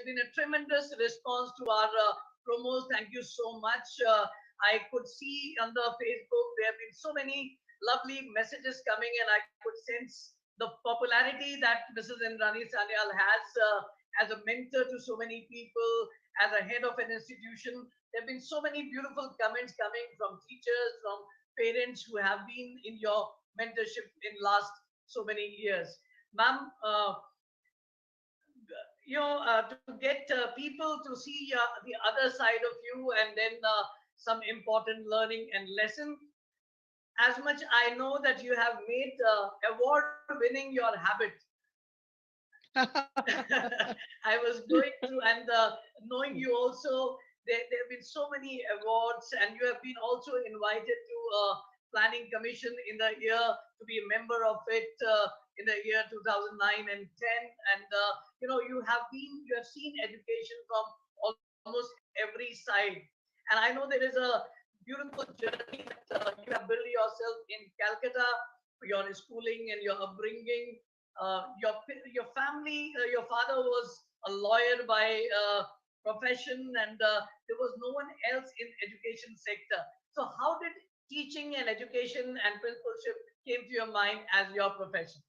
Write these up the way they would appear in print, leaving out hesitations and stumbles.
been a tremendous response to our promos. Thank you so much. I could see on the Facebook there have been so many lovely messages coming, and I could sense the popularity that Mrs. Indrani Sanyal has as a mentor to so many people, as a head of an institution. There have been so many beautiful comments coming from teachers, from parents who have been in your mentorship in last so many years. Ma'am, to get people to see the other side of you, and then some important learning and lesson. As much I know that you have made award winning your habit. I was going through, and knowing you also, there have been so many awards, and you have been also invited to planning commission in the year to be a member of it in the year 2009 and 10. And you have seen education from almost every side. And I know there is a beautiful journey that you have built yourself in Calcutta, your schooling and your upbringing. Your family, your father was a lawyer by profession, and there was no one else in education sector. So how did teaching and education and principalship came to your mind as your profession?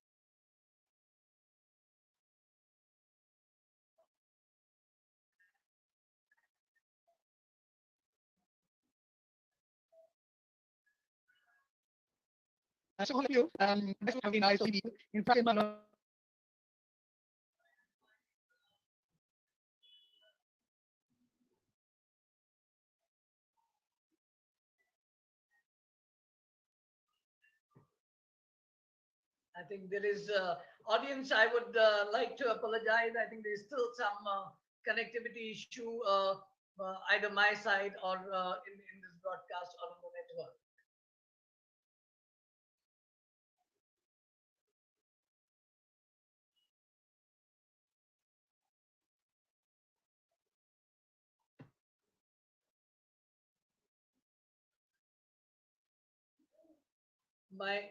I think there is audience. I would like to apologize. I think there is still some connectivity issue, either my side or in this broadcast or on the network. My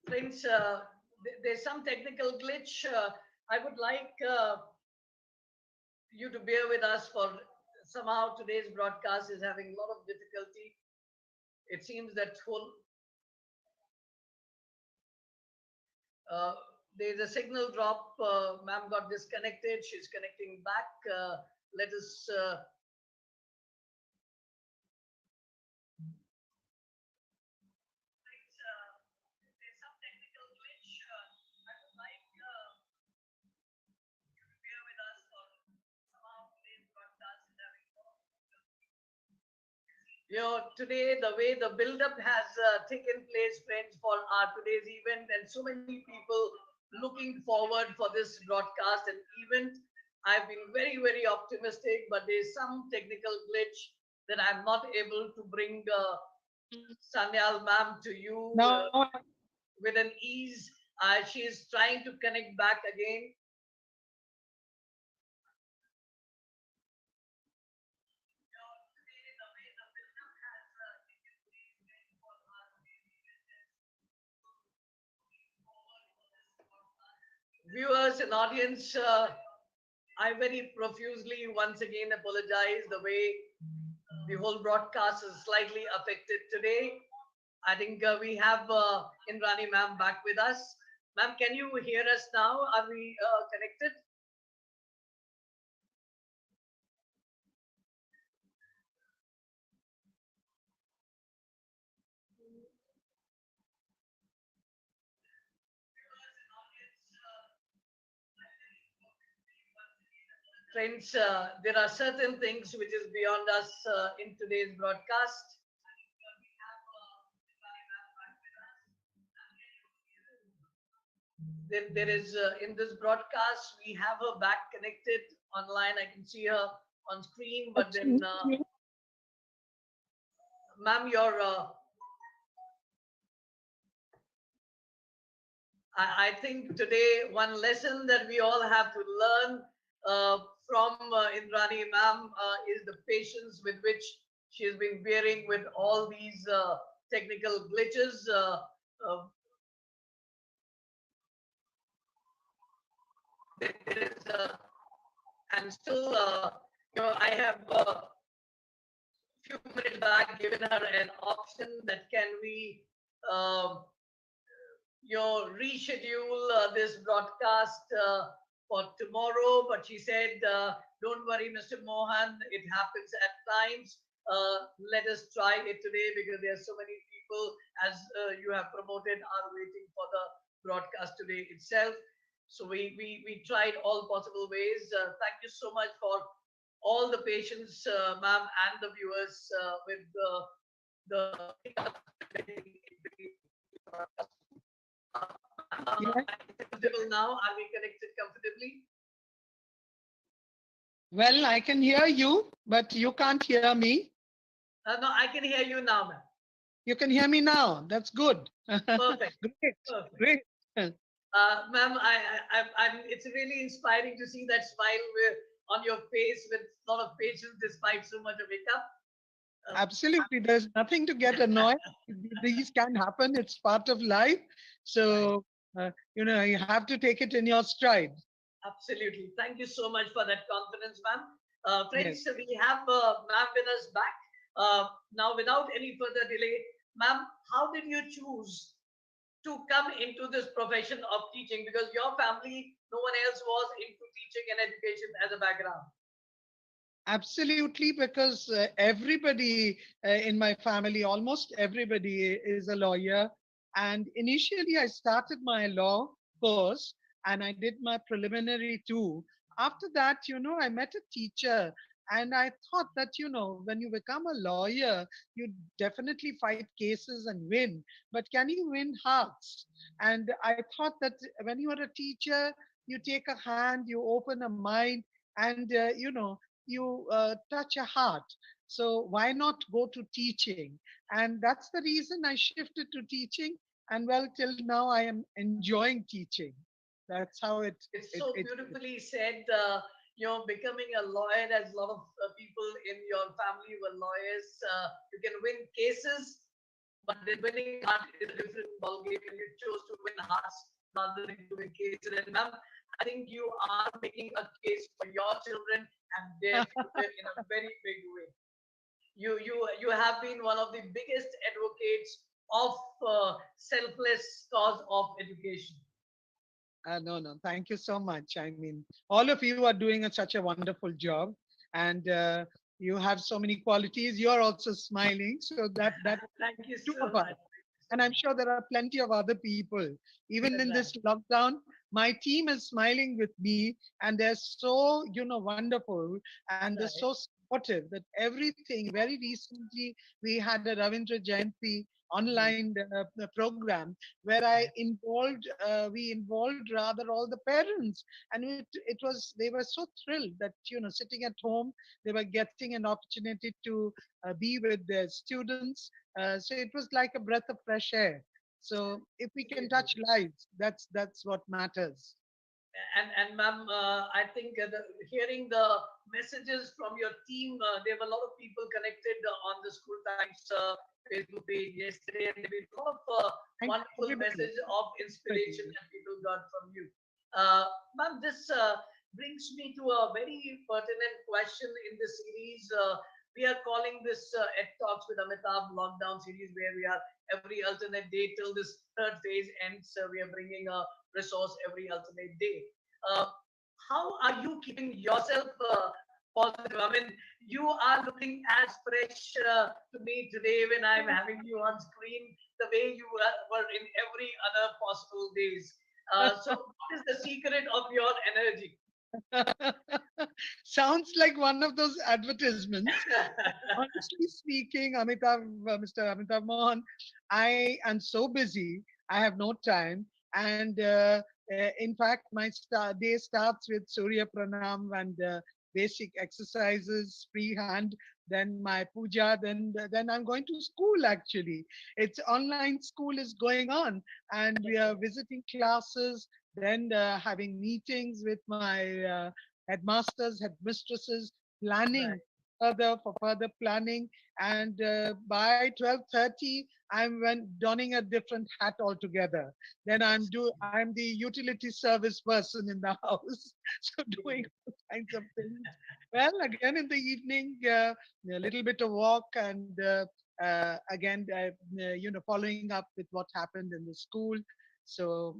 friends, there's some technical glitch. I would like you to bear with us for somehow today's broadcast is having a lot of difficulty. It seems that whole uh, there's a signal drop. Ma'am got disconnected. She's connecting back. Let us. There's some technical glitch. I would like you to bear with us for somehow today's broadcast is having a lot of today the way the build-up has taken place, friends, for our today's event, and so many people looking forward for this broadcast and event. I've been very, very optimistic, but there's some technical glitch that I'm not able to bring Sanyal ma'am to you with an ease. She's trying to connect back again. Viewers and audience, I very profusely once again apologize the way the whole broadcast is slightly affected today. I think we have Indrani ma'am back with us. Ma'am, can you hear us now? Are we connected? Friends, there are certain things which is beyond us in today's broadcast. There is in this broadcast we have her back connected online. I can see her on screen, but then, ma'am, your I think today one lesson that we all have to learn from Indrani ma'am is the patience with which she has been bearing with all these technical glitches. Uh, there is, and still, I have few minutes back given her an option that can we um, reschedule this broadcast for tomorrow, but she said, don't worry, Mr. Mohan, it happens at times. Let us try it today because there are so many people, as you have promoted, are waiting for the broadcast today itself. So we tried all possible ways. Thank you so much for all the patience, ma'am, and the viewers with the hiccups we were getting in between the broadcast. Ma'am, Yeah. are you comfortable now? Are we connected comfortably? Well, I can hear you, but you can't hear me. No, I can hear you now, ma'am. You can hear me now. That's good. Perfect, Great. perfect. Great. Ma'am, it's really inspiring to see that smile on your face with a lot of patience despite so much of hiccup. Absolutely. There's nothing to get annoyed. These can happen. It's part of life. Right. So, you have to take it in your stride. Absolutely. Thank you so much for that confidence, ma'am. Yes. Friends, we have ma'am with us back. Now, without any further delay, ma'am, how did you choose to come into this profession of teaching? Because your family, no one else was into teaching and education as a background. Absolutely, because everybody in my family, almost everybody is a lawyer. And initially, I started my law course and I did my preliminary too. After that, I met a teacher and I thought that, when you become a lawyer, you definitely fight cases and win. But can you win hearts? And I thought that when you are a teacher, you take a hand, you open a mind, and, you touch a heart. So why not go to teaching? And that's the reason I shifted to teaching. And well, till now I am enjoying teaching. That's how It's it, so it beautifully said. Becoming a lawyer, as a lot of people in your family were lawyers. You can win cases, but then winning heart is a different ballgame, and you chose to win hearts rather than to win cases. And ma'am, I think you are making a case for your children and their future in a very big way. You have been one of the biggest advocates of selfless cause of education. no, no, thank you so much. I mean, all of you are doing such a wonderful job, and you have so many qualities. You are also smiling, so that Thank you two so of us. much. Thank you so And I'm much. sure there are plenty of other people. Even in Right, this lockdown, my team is smiling with me, and they're so, wonderful, and they're right, so supportive that everything. Very recently, we had a Ravindra Jayanti mhm, online program where right. we involved rather all the parents, and they were so thrilled that sitting at home, they were getting an opportunity to be with their students. So it was like a breath of fresh air. So if we can touch Absolutely. lives, that's what matters. And ma'am, I think hearing the messages from your team, there were a lot of people connected on the School Times Facebook page yesterday, and there were a lot of Thank wonderful everybody. message of inspiration Everybody. that people got from you. Ma'am, this brings me to a very pertinent question in this series. We are calling this Ed Talks with Amitabh lockdown series, where we are every alternate day till this third phase ends. We are bringing a resource every alternate day. Uh, how are you keeping yourself positive? I mean, you are looking as fresh to me today when I'm having you on screen the way you were in every other possible days. So, what is the secret of your energy? Sounds like one of those advertisements. Honestly speaking, Mr. Amitabh Mohan, I am so busy. I have no time, and in fact, my day starts with Surya Pranam and basic exercises, freehand. Then my puja. Then I'm going to school. Actually, it's online school is going on, and we are Okay, visiting classes. Then having meetings with my headmasters, headmistresses, right. planning for further planning. And by 12:30, I'm donning a different hat altogether. Then I'm the utility service person in the house, so doing all kinds of things. Well, again in the evening, a little bit of walk, and again, following up with what happened in the school. So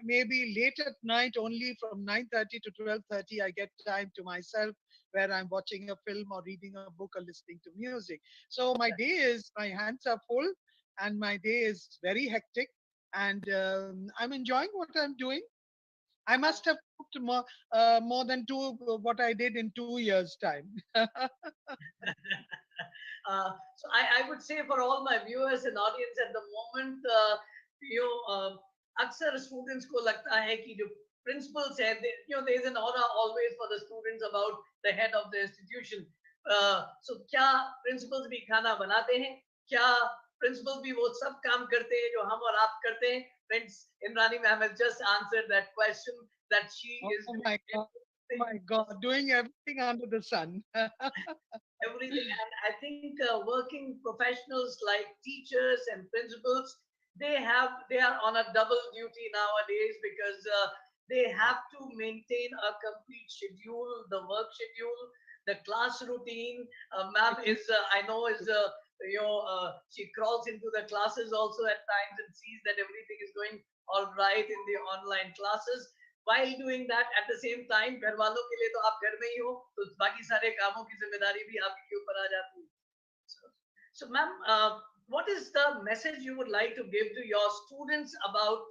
maybe late at night, only from 9:30 to 12:30, I get time to myself, where I'm watching a film or reading a book or listening to music. So my hands are full, and my day is very hectic, and I'm enjoying what I'm doing. I must have cooked more than what I did in 2 years' time. So I would say for all my viewers and audience at the moment, you know, अक्सर students को लगता है कि जो principals है, there is an aura always for the students about the head of the institution. So क्या principals भी खाना बनाते हैं? क्या principals भी वो सब काम करते हैं जो हम और आप करते हैं? Friends, Imrani ma'am has just answered that question, that she Oh is my doing God. Oh everything. my God. Doing everything under the sun. Everything. And I think working professionals like teachers and principals, they are on a double duty nowadays, because they have to maintain a complete schedule, the work schedule, the class routine. Ma'am is I know is she crawls into the classes also at times and sees that everything is going all right in the online classes. While doing that, at the same time, घर वालों के लिए तो आप घर में ही हो, तो बाकी सारे कामों की जिम्मेदारी भी आपके ऊपर आ जाती है. So, so ma'am, what is the message you would like to give to your students about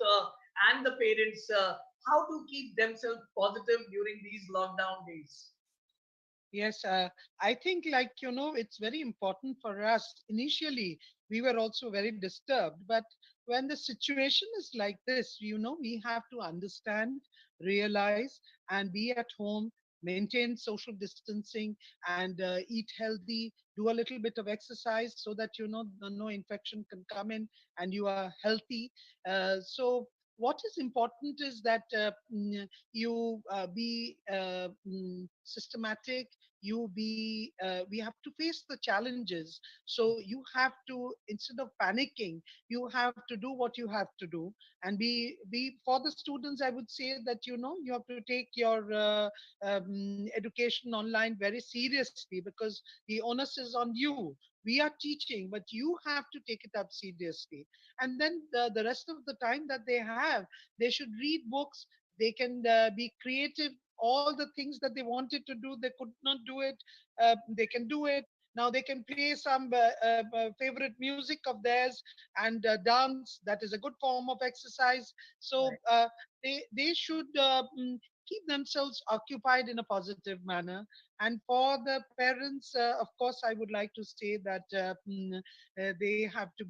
and the parents, how to keep themselves positive during these lockdown days? Yes, I think, like, it's very important for us. Initially, we were also very disturbed, but when the situation is like this, we have to understand, realize, and be at home, maintain social distancing, and eat healthy, do a little bit of exercise so that, no infection can come in and you are healthy. So, what is important is that you be systematic. We have to face the challenges, so you have to, instead of panicking, you have to do what you have to do, and be for the students. I would say that you have to take your education online very seriously, because the onus is on you. We are teaching, but you have to take it up seriously. And then the rest of the time that they have, they should read books. They can be creative. All the things that they wanted to do, they could not do it. They can do it now. They can play some favorite music of theirs, and dance. That is a good form of exercise. So Right. they should keep themselves occupied in a positive manner. And for the parents, of course, I would like to say that they have to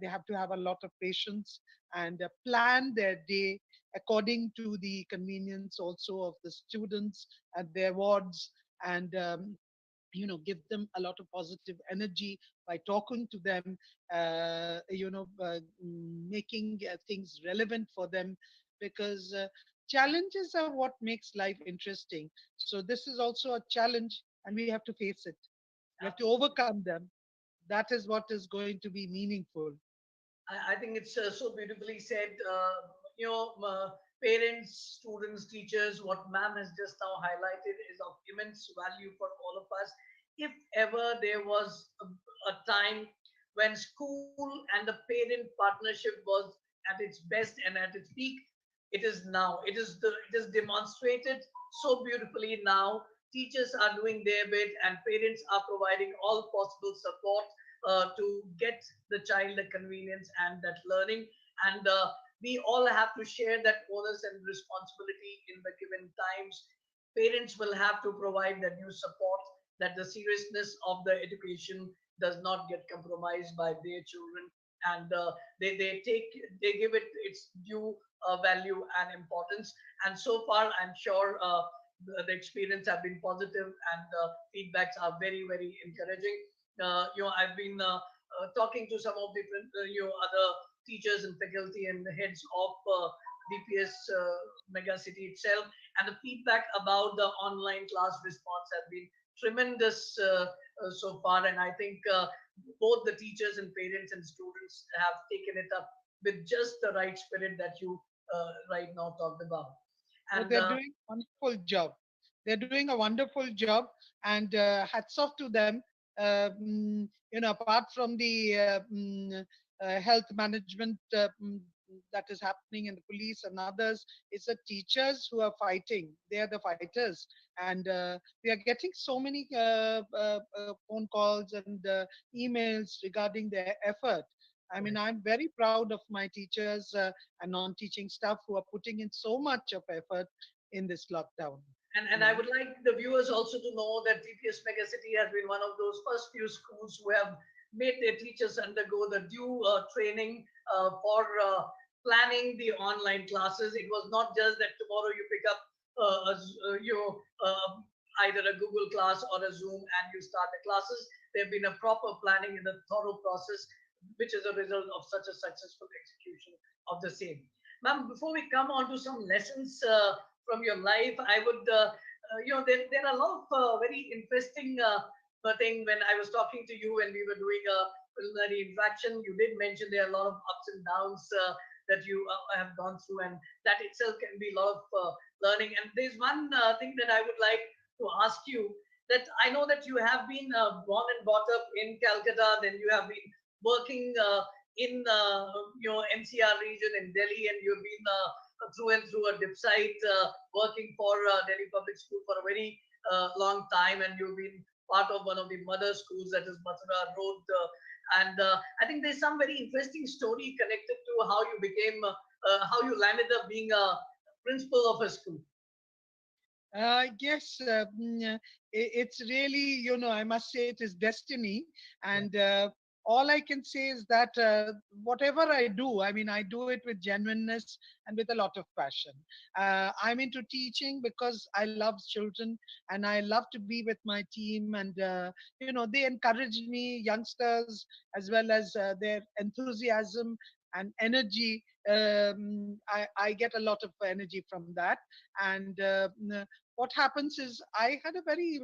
they have to have a lot of patience, and plan their day according to the convenience also of the students and their wards, and give them a lot of positive energy by talking to them, making things relevant for them, because challenges are what makes life interesting. So this is also a challenge, and we have to face it. We have to Absolutely. overcome them. That is what is going to be meaningful. I think it's so beautifully said. Parents, students, teachers, what ma'am has just now highlighted is of immense value for all of us. If ever there was a time when school and the parent partnership was at its best and at its peak, it is now. It is demonstrated so beautifully now. Teachers are doing their bit, and parents are providing all possible support to get the child the convenience and that learning. And we all have to share that onus and responsibility in the given times. Parents will have to provide that new support, that the seriousness of the education does not get compromised by their children, and they give it its due value and importance. And so far, I'm sure the experience have been positive, and feedbacks are very encouraging. I've been talking to some of the other teachers and faculty and the heads of DPS Mega City itself, and the feedback about the online class response has been tremendous so far. And I think both the teachers and parents and students have taken it up with just the right spirit that you right now talked about. Oh, And they're doing a wonderful job. They're doing a wonderful job, and hats off to them. Apart from the health management that is happening in the police and others, it's the teachers who are fighting. They are the fighters, and we are getting so many phone calls and emails regarding their effort. I mean, I'm very proud of my teachers and non-teaching staff who are putting in so much of effort in this lockdown. And You I know, would like the viewers also to know that DPS Megacity has been one of those first few schools who have made their teachers undergo the due training for planning the online classes. It was not just that tomorrow you pick up either a Google class or a Zoom and you start the classes. There have been a proper planning and a thorough process, which is a result of such a successful execution of the same. Ma'am, before we come on to some lessons from your life, I would, there are a lot of very interesting thing when I was talking to you and we were doing a preliminary interaction. You did mention there are a lot of ups and downs that you have gone through, and that itself can be a lot of learning. And there's one thing that I would like to ask you, that I know that you have been born and brought up in Calcutta, then you have been working in NCR region in Delhi, and you've been through and through a dip site working for Delhi Public School for a very long time, and you've been part of one of the mother schools, that is Mathura Road. And I think there's some very interesting story connected to how you became, how you landed up being a principal of a school. Yes, it's really, I must say it is destiny. Yeah. And all I can say is that whatever I do, I mean, I do it with genuineness and with a lot of passion. I'm into teaching because I love children and I love to be with my team. And, they encourage me, youngsters, as well as their enthusiasm and energy. I get a lot of energy from that. And what happens is I had a very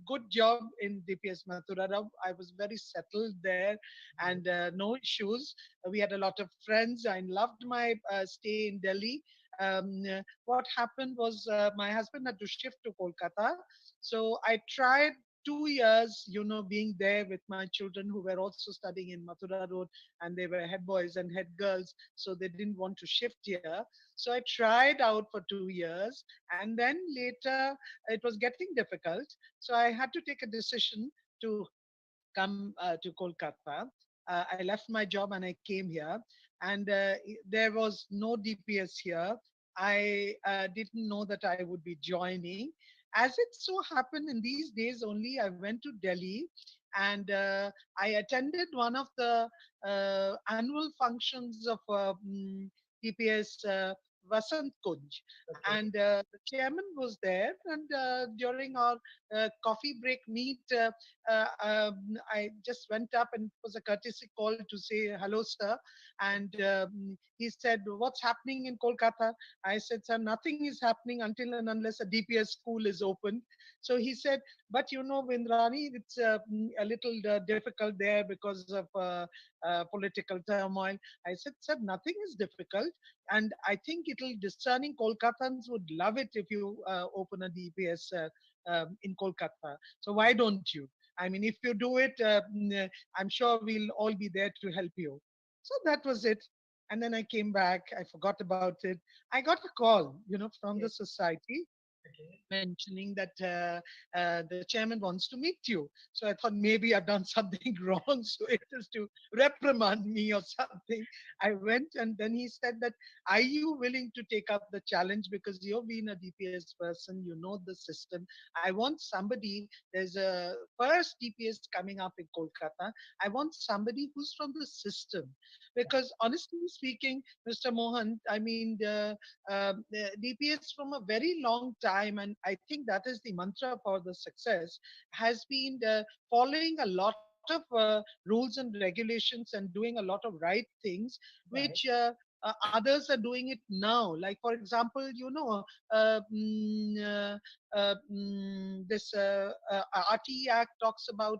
good job in DPS Mathura. I was very settled there and no issues. We had a lot of friends. I loved my stay in Delhi. What happened was my husband had to shift to Kolkata. So I tried 2 years, being there with my children who were also studying in Mathura Road, and they were head boys and head girls. So they didn't want to shift here. So I tried out for 2 years, and then later it was getting difficult. So I had to take a decision to come to Kolkata. I left my job and I came here, and there was no DPS here. I didn't know that I would be joining. As it so happened, in these days only, I went to Delhi and I attended one of the annual functions of DPS Vasant Kunj. Okay. And the chairman was there, and during our coffee break meet, I just went up and it was a courtesy call to say hello, sir. And he said, "What's happening in Kolkata?" I said, "Sir, nothing is happening until and unless a DPS school is opened." So he said, "But Vindrani, it's a little difficult there because of political turmoil." I said, "Sir, nothing is difficult. And I think it'll discerning Kolkatans would love it if you open a DPS in Kolkata. So why don't you? I mean, if you do it, I'm sure we'll all be there to help you." So that was it. And then I came back. I forgot about it. I got a call, from the Okay. society Okay. mentioning that the chairman wants to meet you. So I thought maybe I've done something wrong. So it is to reprimand me or something. I went, and then he said that, "Are you willing to take up the challenge? Because you've been a DPS person, you know the system. I want somebody, there's a first DPS coming up in Kolkata. I want somebody who's from the system." Because honestly speaking, Mr. Mohan, I mean, the DPS from a very long time, and I think that is the mantra for the success, has been following a lot of rules and regulations and doing a lot of right things, which Right. others are doing it now. Like for example, uh, mm, uh, this RT Act talks about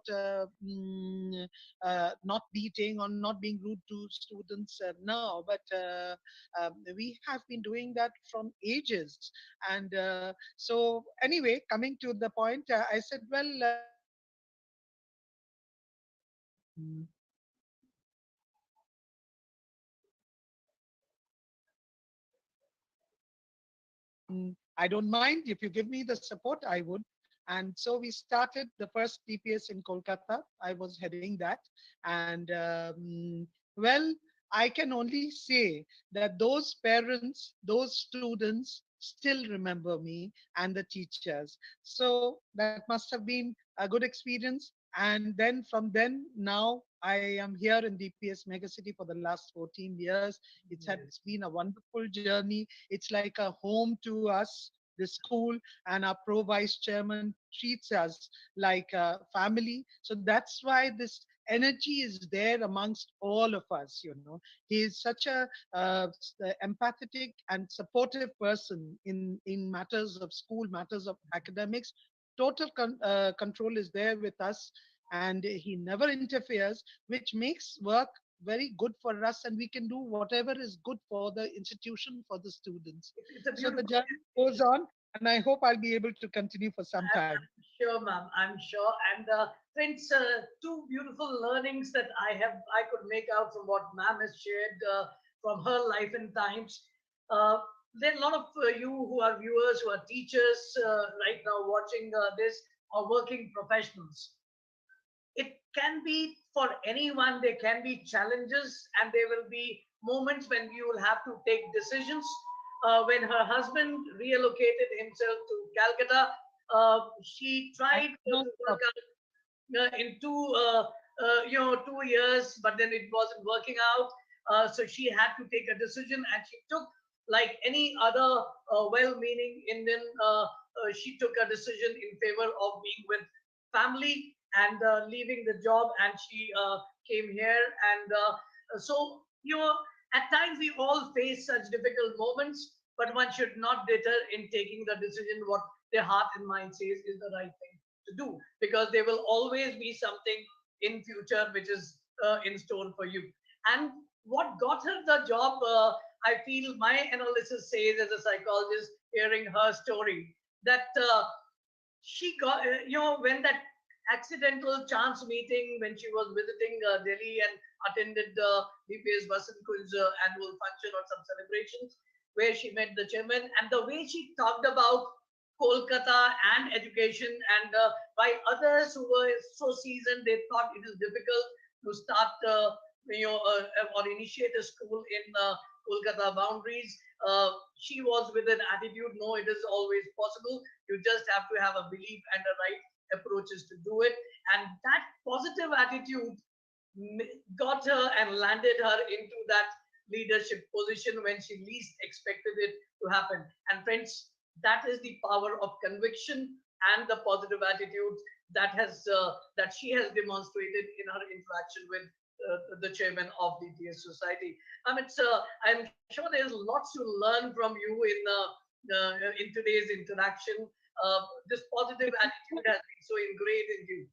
not beating or not being rude to students now, but we have been doing that from ages. And so, anyway, coming to the point, I said, well, I don't mind if you give me the support, I would. And so we started the first DPS in Kolkata. I was heading that. And well, I can only say that those parents, those students still remember me and the teachers. So that must have been a good experience. And then from then, now I am here in DPS Megacity for the last 14 years. It's had Yes. it's been a wonderful journey. It's like a home to us, the school, and our pro vice chairman treats us like a family. So that's why this energy is there amongst all of us. He is such a empathetic and supportive person in matters of school, matters of academics. Total control is there with us, and he never interferes, which makes work very good for us, and we can do whatever is good for the institution, for the students. It's a So the beautiful journey goes gestation. on, and I hope I'll be able to continue for some time. I'm sure, ma'am. I'm sure. And friends, two beautiful learnings that I could make out from what ma'am has shared from her life and times. Uh, there are a lot of you who are viewers, who are teachers right now watching this, or working professionals. It can be for anyone. There can be challenges, and there will be moments when you will have to take decisions. When her husband reallocated himself to Calcutta, she I tried no to work problem. out in 2 years, but then it wasn't working out. So she had to take a decision, and she took, like any other well-meaning Indian, she took a decision in favor of being with family and leaving the job, and she came here. And so, at times we all face such difficult moments, but one should not deter in taking the decision what their heart and mind says is the right thing to do, because there will always be something in future which is in store for you. And what got her the job, I feel my analysis says, as a psychologist, hearing her story, that she got, when that accidental chance meeting, when she was visiting Delhi and attended DPS Vasant Kunj's annual function or some celebrations, where she met the chairman, and the way she talked about Kolkata and education, and while others who were so seasoned, they thought it is difficult to start, or initiate a school in Kolkata boundaries. She was with an attitude, no, it is always possible. You just have to have a belief and the right approaches to do it. And that positive attitude got her and landed her into that leadership position when she least expected it to happen. And friends, that is the power of conviction and the positive attitude that she has demonstrated in her interaction with the chairman of the DS Society. I'm sure there's lots to learn from you in today's interaction. This positive Mr. attitude has been so ingrained in you.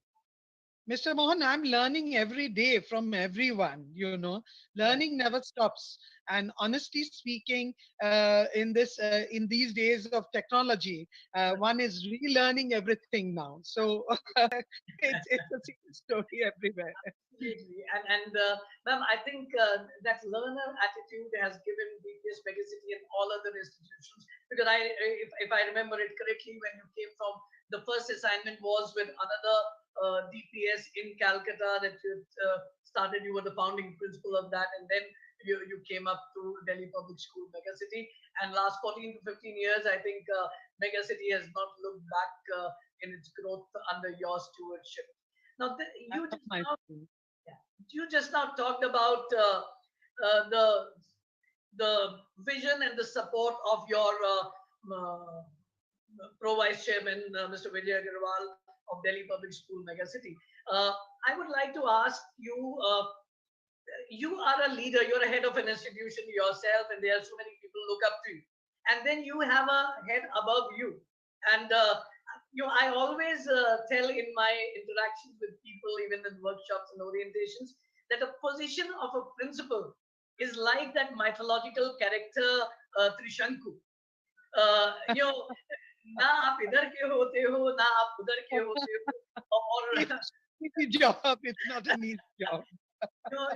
Mr. Mohan, I'm learning every day from everyone. Right. Learning never stops. And honestly speaking, in these days of technology, one is relearning everything now. So it's a secret story everywhere. Absolutely. And ma'am, I think that learner attitude has given BPS Megacity and all other institutions, because if I remember it correctly, when you came from, the first assignment was with another DPS in Calcutta that you started. You were the founding principal of that, and then you came up to Delhi Public School Megacity. And last 14 to 15 years, I think Megacity has not looked back in its growth under your stewardship. Now, That's my school. yeah. You just now talked about the vision and the support of your pro vice chairman, Mr. Vijay Agarwal of Delhi Public School Megacity. I would like to ask you. you are a leader, you're a head of an institution yourself, and there are so many people look up to you. And then you have a head above you. And I always tell in my interactions with people, even in workshops and orientations, that a position of a principal is like that mythological character Trishanku. ना आप इधर के होते हो ना आप उधर के होते हो और It's an easy job. It's not an easy job.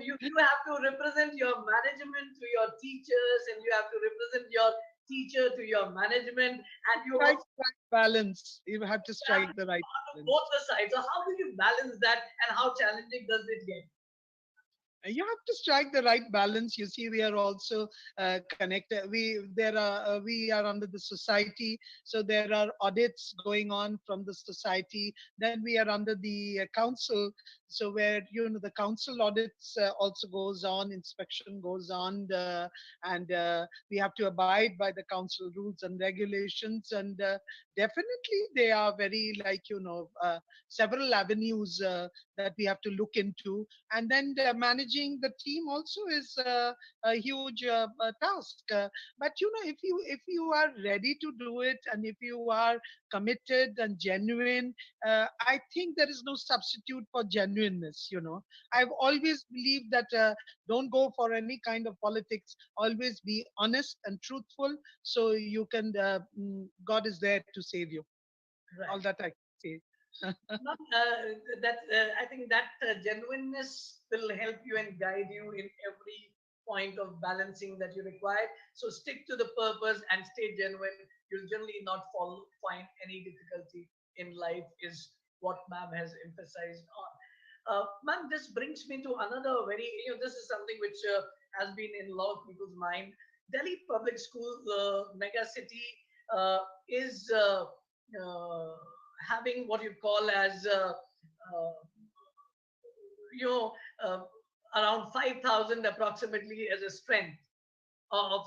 you have to represent your management to your teachers, and you have to represent your teacher to your management, and you Strike also the right balance. You have to have strike to the be right part of both balance. the sides. So how do you balance that, and how challenging does it get? You have to strike the right balance. You see, we are also connected. We are under the society, so there are audits going on from the society. Then we are under the council, so where the council audits also goes on, inspection goes on, and we have to abide by the council rules and regulations. And definitely, they are very, like, several avenues that we have to look into. And then managing the team also is a huge task. But if you are ready to do it, and if you are committed and genuine, I think there is no substitute for genuineness. I've always believed that don't go for any kind of politics. Always be honest and truthful, so you can God is there to save you. All Right. that I can say. Ma'am, that I think that genuineness will help you and guide you in every point of balancing that you require. So stick to the purpose and stay genuine. You'll generally not find any difficulty in life, is what ma'am has emphasized on. Ma'am, this brings me to another very, this is something which has been in a lot of people's mind. Delhi Public School, mega city, is having what you call as you know uh, around 5,000 approximately as a strength of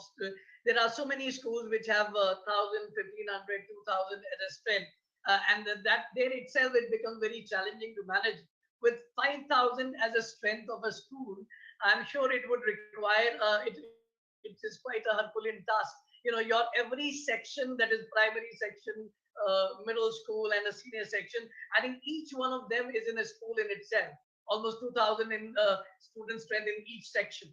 there are so many schools which have 1,000, as a strength, and that there itself it becomes very challenging to manage. With 5,000 as a strength of a school, I'm sure it would require it is quite a Herculean task. Your every section, that is primary section, middle school, and a senior section, I think each one of them is in a school in itself. Almost 2,000 in student strength in each section.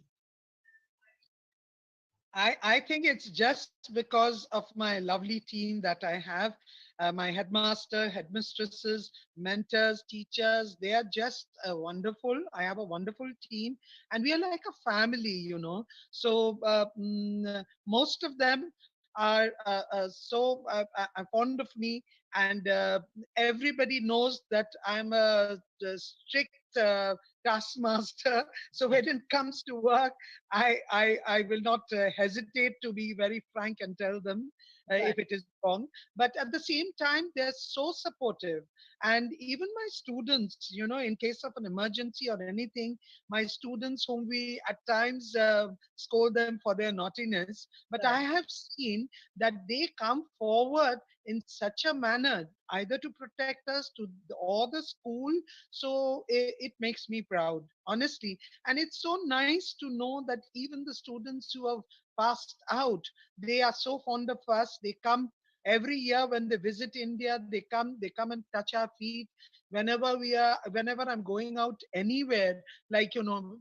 I think it's just because of my lovely team that I have. My headmaster, headmistresses, mentors, teachers, they are just wonderful. I have a wonderful team, and we are like a family, So most of them are so fond of me, and everybody knows that I'm a strict taskmaster. So when it comes to work, I will not hesitate to be very frank and tell them Right. if it is wrong. But at the same time, they're so supportive. And even my students, in case of an emergency or anything, my students whom we at times scold them for their naughtiness, but I Right. have seen that they come forward in such a manner, either to protect us to or the school. So it makes me proud, honestly. And it's so nice to know that even the students who have passed out, they are so fond of us. They come every year when they visit India. They come and touch our feet whenever I'm going out anywhere, like,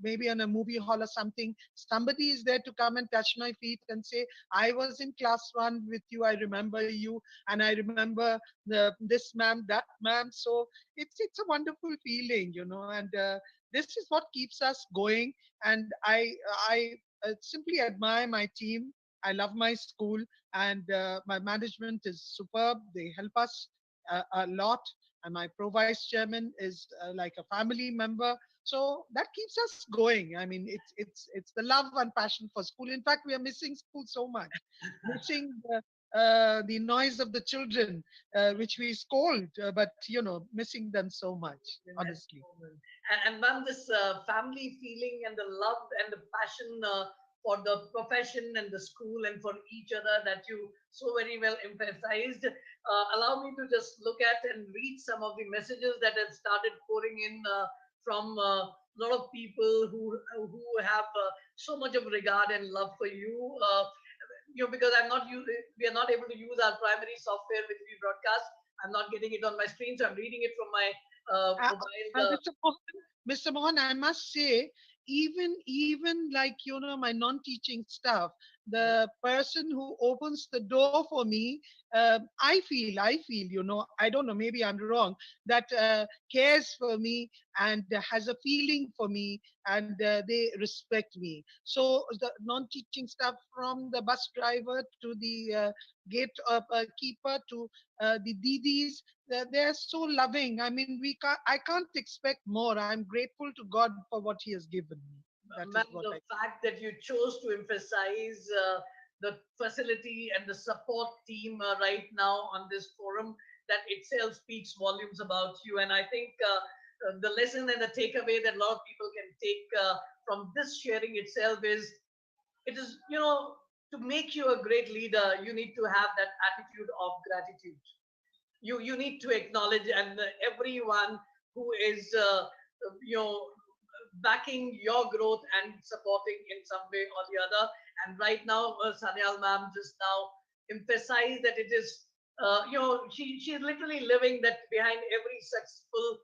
maybe in a movie hall or something. Somebody is there to come and touch my feet and say, I was in class 1 with you, I remember you, and I remember this ma'am, that ma'am. So it's a wonderful feeling, and this is what keeps us going. And I simply admire my team. I love my school, and my management is superb. They help us a lot, and my pro vice chairman is like a family member. So that keeps us going. I mean, it's the love and passion for school. In fact, we are missing school so much, missing the noise of the children, which we scold, but missing them so much, In every honestly. moment. And ma'am, this family feeling and the love and the passion for the profession and the school and for each other that you so very well emphasized, allow me to just look at and read some of the messages that have started pouring in from a lot of people who have so much of regard and love for you. Because we are not able to use our primary software which we broadcast. I'm not getting it on my screen, so I'm reading it from my Uh, mobile. Mr. Mohan, I must say, even like my non-teaching staff, the person who opens the door for me, I feel, I don't know, maybe I'm wrong, that cares for me and has a feeling for me, and they respect me. So the non-teaching staff, from the bus driver to the gate keeper to the DDs, they're so loving. I mean, I can't expect more. I'm grateful to God for what He has given me. That is Ma'am, what the I. fact that you chose to emphasize the facility and the support team right now on this forum, that itself speaks volumes about you. And I think the lesson and the takeaway that a lot of people can take from this sharing itself is, it is, to make you a great leader, you need to have that attitude of gratitude. You need to acknowledge, and everyone who is you know backing your growth and supporting in some way or the other. And right now, Sanyal ma'am just now emphasized that it is, she's literally living that behind every successful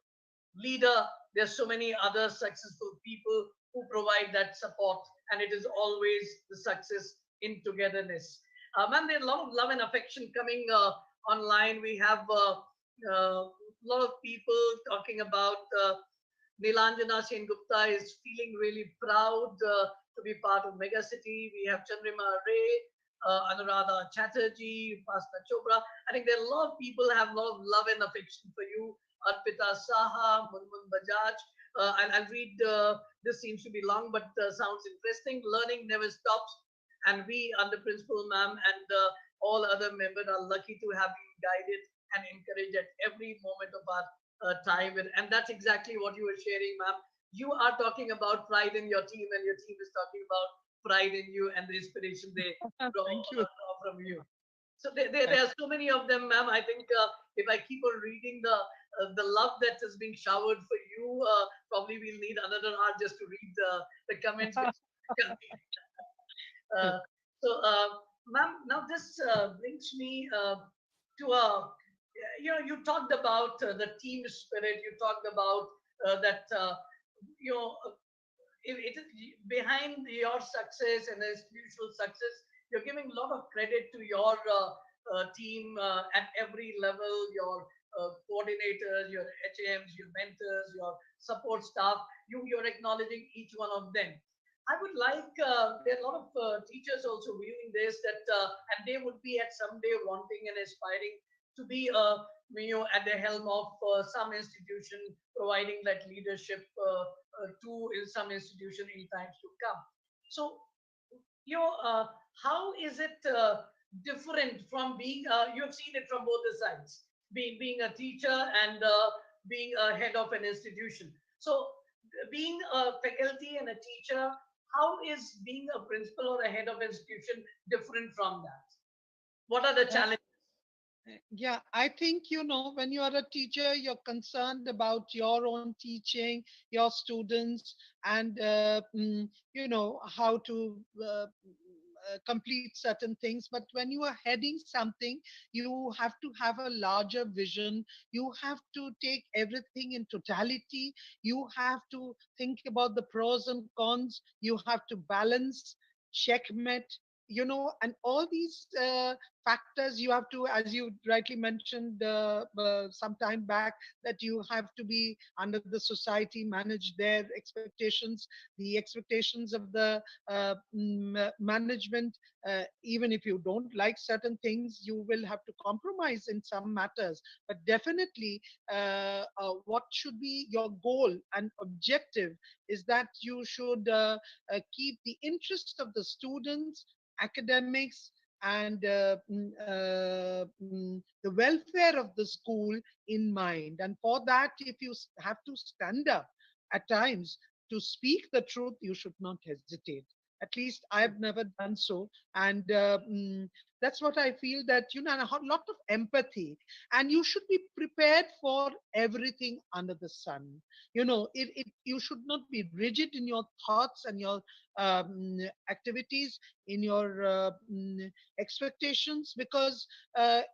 leader, there's so many other successful people who provide that support, and it is always the success in togetherness. Ma'am, there's a lot of love and affection coming online. We have a lot of people talking about Nilanjana Sen Gupta is feeling really proud to be part of Megacity. We have Chandrima Ray, Anuradha Chatterjee, Pastor Chopra. I think there are a lot of people have a lot of love and affection for you. Arpita Saha, Munmun Bajaj. I'll read, this seems to be long, but sounds interesting. Learning never stops. And we, under Principal Ma'am and all other members, are lucky to have been guided and encouraged at every moment of our time. And that's exactly what you were sharing, ma'am. You are talking about pride in your team, and your team is talking about pride in you and the inspiration they Thank you. draw from you. So there are so many of them, ma'am. I think if I keep on reading the love that is being showered for you, probably we'll need another hour just to read the comments which are coming. Uh, so, ma'am, now this brings me to a, you talked about the team spirit. You talked about that, you know, it is behind your success and the institutional success. You're giving a lot of credit to your team at every level, your coordinators, your HMs, your mentors, your support staff. You're acknowledging each one of them. I would like, there are a lot of teachers also viewing this, that and they would be at someday wanting and aspiring to be at the helm of some institution, providing that leadership to some institution in times to come. So, you know, uh, how is it different from being? You have seen it from both the sides, being a teacher and being a head of an institution. So, being a faculty and a teacher, how is being a principal or a head of institution different from that? What are the Uh, challenges? yeah, I think, when you are a teacher, you're concerned about your own teaching, your students, and how to complete certain things. But when you are heading something, you have to have a larger vision. You have to take everything in totality. You have to think about the pros and cons. You have to balance, checkmate, and all these factors. You have to, as you rightly mentioned some time back, that you have to be under the society, manage their expectations, the expectations of the management. Even if you don't like certain things, you will have to compromise in some matters. But definitely, what should be your goal and objective is that you should keep the interest of the students, academics, and the welfare of the school in mind. And for that, if you have to stand up at times to speak the truth, you should not hesitate. At least I've never done so. And That's what I feel, that and a lot of empathy, and you should be prepared for everything under the sun. You should not be rigid in your thoughts and your activities, in your expectations, because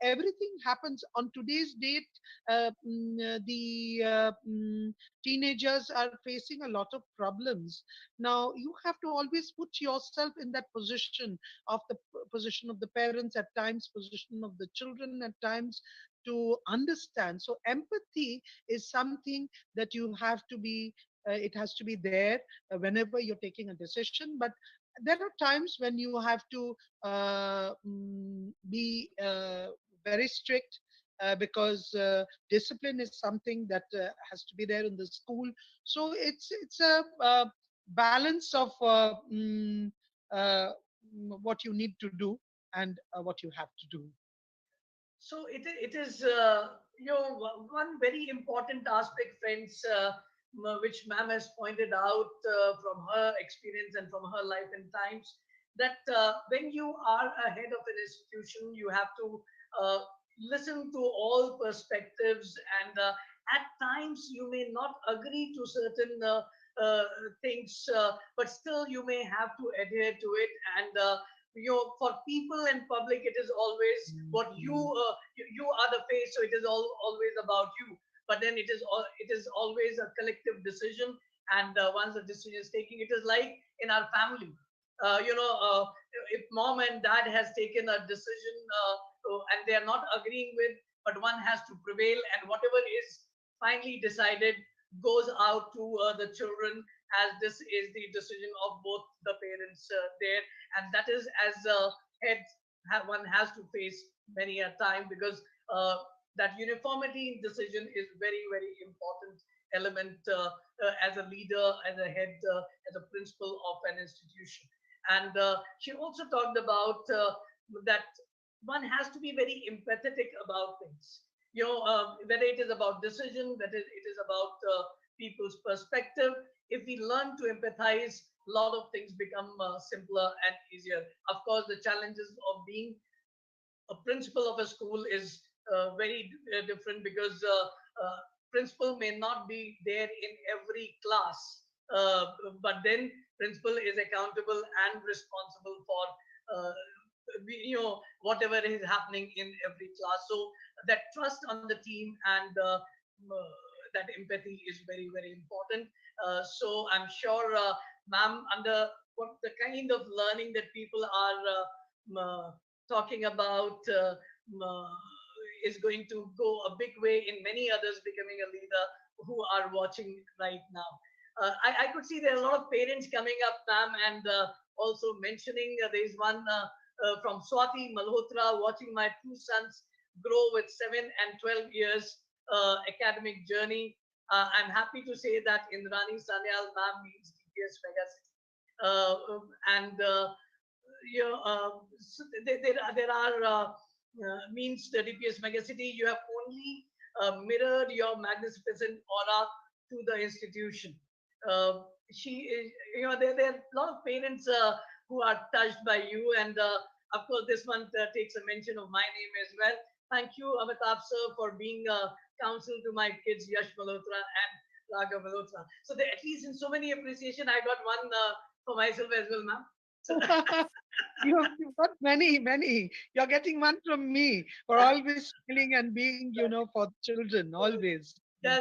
everything happens on today's date. The teenagers are facing a lot of problems. Now you have to always put yourself in that position, position of the parents at times, position of the children at times, to understand. So empathy is something that you have to be, it has to be there whenever you're taking a decision. But there are times when you have to be very strict, because discipline is something that has to be there in the school. So it's a balance of uh, what you need to do, and what you have to do. So it is one very important aspect, friends, which ma'am has pointed out from her experience and from her life and times, that when you are a head of an institution, you have to uh, listen to all perspectives, and at times you may not agree to certain uh, things, but still you may have to adhere to it. And for people and public, it is always what you are the face, so it is always about you. But then it is always a collective decision, and once the decision is taken, it is like in our family. If mom and dad has taken a decision, and they are not agreeing with, but one has to prevail, and whatever is finally decided goes out to the children, as this is the decision of both the parents there. And that is, as a head, one has to face many a time, because that uniformity in decision is very, very important element, as a leader, as a head, as a principal of an institution. And she also talked about that one has to be very empathetic about things. Whether it is about decision, whether it is about people's perspective. If we learn to empathize, a lot of things become simpler and easier. Of course, the challenges of being a principal of a school is very different, because principal may not be there in every class, uh, but then principal is accountable and responsible for whatever is happening in every class. So that trust on the team, and that empathy is very, very important. So I'm sure, ma'am, under what the kind of learning that people are talking about, is going to go a big way in many others becoming a leader who are watching right now. I could see there are a lot of parents coming up, ma'am, and also mentioning, there's one from Swati Malhotra, watching my two sons grow with 7 and 12 years academic journey. I'm happy to say that Indrani Sanyal ma'am means DPS Megacity. And so there are means the DPS Megacity. You have only mirrored your magnificent aura to the institution. She is, there are a lot of parents who are touched by you, and of course, this one takes a mention of my name as well. Thank you, Amitabh sir, for being counsel to my kids, Yash Malhotra and Raghav Malhotra. So at least in so many appreciation, I got one for myself as well, ma'am. So You've got many, many. You're getting one from me for always smiling and being, for the children, always.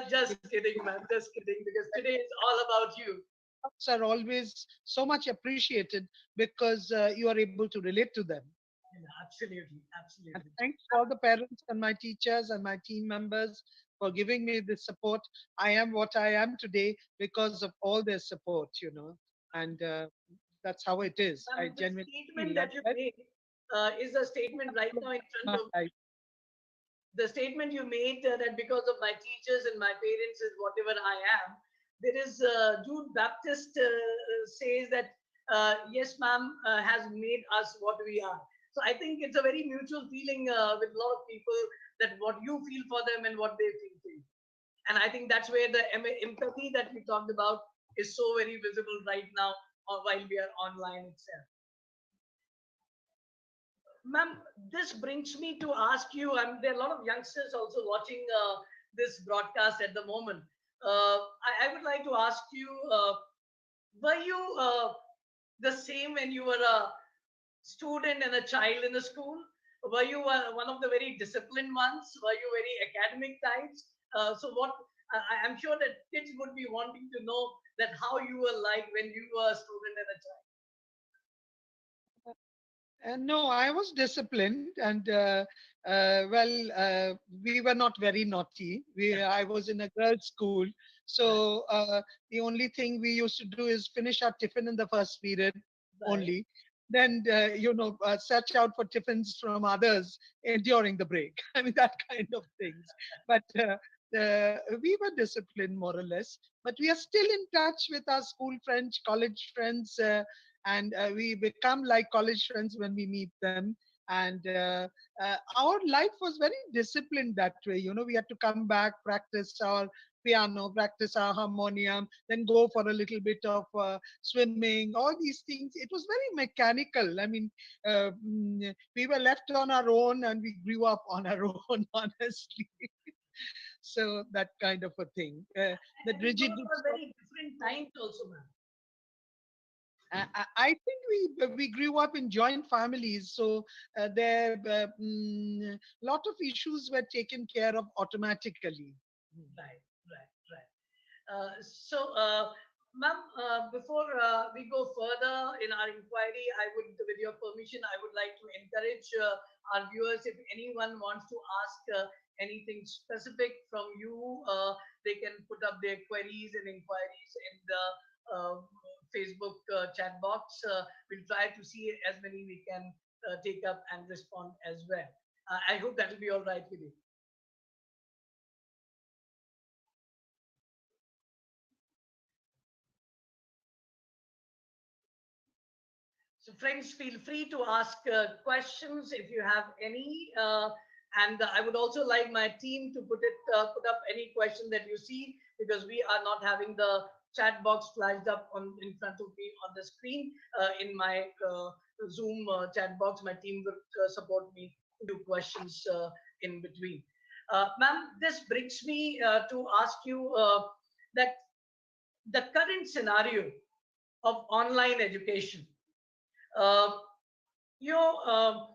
just kidding, ma'am. Just kidding, because today is all about you. Thoughts are always so much appreciated, because you are able to relate to them. Yeah, absolutely, And absolutely. thanks to all the parents and my teachers and my team members for giving me this support. I am what I am today because of all their support, and that's how it is. I Ma'am, the genuinely feel statement like that you that. made is a statement right now in front of I the statement you made, that because of my teachers and my parents is whatever I am. There is Jude Baptist says that yes, ma'am, has made us what we are. So I think it's a very mutual feeling with a lot of people, that what you feel for them and what they feel for you. And I think that's where the empathy that we talked about is so very visible right now, while we are online itself. ma'am, this brings me to ask you. There are a lot of youngsters also watching this broadcast at the moment. I would like to ask you: were you the same when you were a student and a child in the school? Were you one of the very disciplined ones? Were you very academic types? So what? I'm sure that kids would be wanting to know that how you were like when you were a student and a child. No, I was disciplined, and we were not very naughty. I was in a girls' school, Right, so the only thing we used to do is finish our tiffin in the first period right, only. Then, search out for tiffins from others during the break. I mean, that kind of things. But we were disciplined more or less. But we are still in touch with our school friends, college friends. And we become like college friends when we meet them. And our life was very disciplined that way. We had to come back, practice our piano, practice our harmonium, then go for a little bit of swimming, all these things. It was very mechanical. I mean, we were left on our own and we grew up on our own, honestly. So that kind of a thing. That and you grew up rigidity. at very different times also, ma'am. I think we grew up in joint families, so there lot of issues were taken care of automatically. Right, right, right. So, ma'am, before we go further in our inquiry, with your permission, I would like to encourage our viewers, if anyone wants to ask anything specific from you, they can put up their queries and inquiries in the uh, Facebook chat box. We'll try to see as many we can take up and respond as well. I hope that will be all right with you. So, friends, feel free to ask questions if you have any. And I would also like my team to put up any question that you see, because we are not having the chat box flashed up on in front of me on the screen. In my Zoom chat box, my team will support me to do questions in between. Ma'am, this brings me to ask you that the current scenario of online education, uh, you know,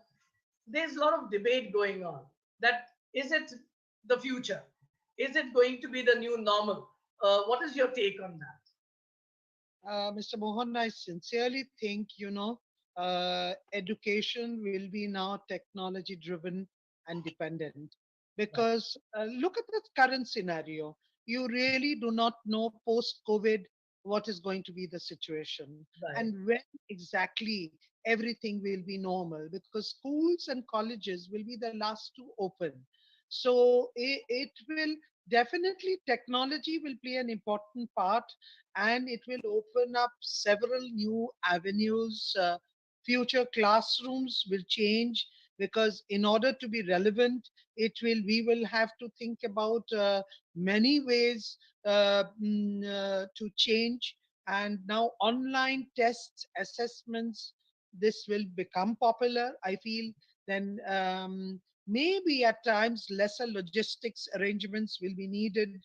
there's a lot of debate going on that is it the future? Is it going to be the new normal? What is your take on that? Mr. Mohan, I sincerely think, education will be now technology driven and dependent. Right, Because look at the current scenario. You really do not know post COVID what is going to be the situation right, and when exactly everything will be normal, because schools and colleges will be the last to open. So it will definitely, technology will play an important part, and it will open up several new avenues. Future classrooms will change, because in order to be relevant, we will have to think about many ways to change. And now online tests, assessments, this will become popular, I feel. Then maybe at times lesser logistics arrangements will be needed,